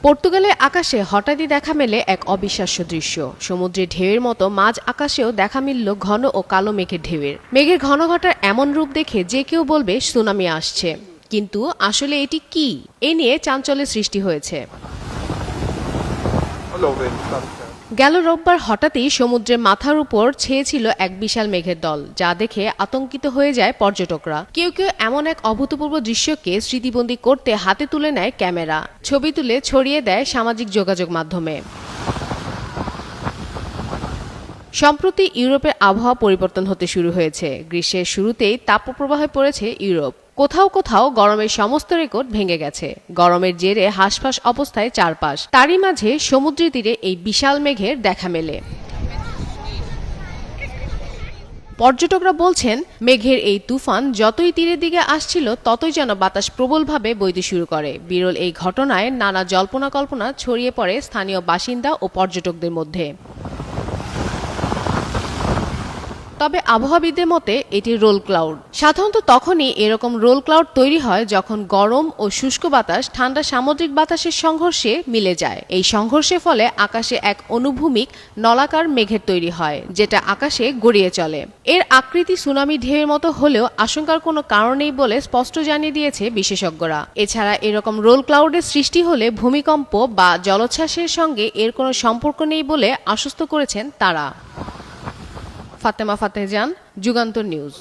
পর্তুগালে আকাশে হঠাৎই দেখা মেলে এক অবিশ্বাস্য দৃশ্য। সমুদ্রের ঢেউয়ের মতো মাঝ আকাশেও দেখা মিলল ঘন ও কালো মেঘের ঢেউয়ের। মেঘের ঘন ঘটার এমন রূপ দেখে যে কেউ বলবে সুনামি আসছে, কিন্তু আসলে এটি কি? এ নিয়ে চাঞ্চল্যের সৃষ্টি হয়েছে। গেল রোববার হঠাৎই সমুদ্রের মাথার উপর ছেয়েছিল এক বিশাল মেঘের দল, যা দেখে আতঙ্কিত হয়ে যায় পর্যটকরা। কেউ কেউ এমন এক অভূতপূর্ব দৃশ্যকে স্মৃতিবন্দী করতে হাতে তুলে নেয় ক্যামেরা, ছবি তুলে ছড়িয়ে দেয় সামাজিক যোগাযোগ মাধ্যমে। সম্প্রতি ইউরোপের আবহাওয়া পরিবর্তন হতে শুরু হয়েছে। গ্রীষ্মের শুরুতেই তাপপ্রবাহে পড়েছে ইউরোপ। কোথাও কোথাও গরমের সমস্ত রেকর্ড ভেঙে গেছে। গরমের জেরে হাঁসফাঁস অবস্থায় চারপাশ। তারই মাঝে সমুদ্রের তীরে এই বিশাল মেঘের দেখা মেলে। পর্যটকরা বলছেন, মেঘের এই তুফান যতই তীরের দিকে আসছিল ততই যেন বাতাস প্রবলভাবে বইতে শুরু করে। বিরল এই ঘটনায় নানা জল্পনা কল্পনা ছড়িয়ে পড়ে স্থানীয় বাসিন্দা ও পর্যটকদের মধ্যে। তবে আবহাওয়াবিদদের মতে এটি রোল ক্লাউড। সাধারণত তখনই এরকম রোল ক্লাউড তৈরি হয় যখন গরম ও শুষ্ক বাতাস ঠান্ডা সামুদ্রিক বাতাসের সংঘর্ষে মিলে যায়। এই সংঘর্ষের ফলে আকাশে এক অনুভূমিক নলাকার মেঘের তৈরি হয়, যেটা আকাশে গড়িয়ে চলে। এর আকৃতি সুনামি ঢেউয়ের মতো হলেও আশঙ্কার কোনো কারণ নেই বলে স্পষ্ট জানিয়ে দিয়েছে বিশেষজ্ঞরা। এছাড়া এরকম রোল ক্লাউডের সৃষ্টি হলে ভূমিকম্প বা জলোচ্ছ্বাসের সঙ্গে এর কোনো সম্পর্ক নেই বলে আশ্বস্ত করেছেন তারা। ফাতেমা ফাতেহ জান, যুগান্তর নিউজ।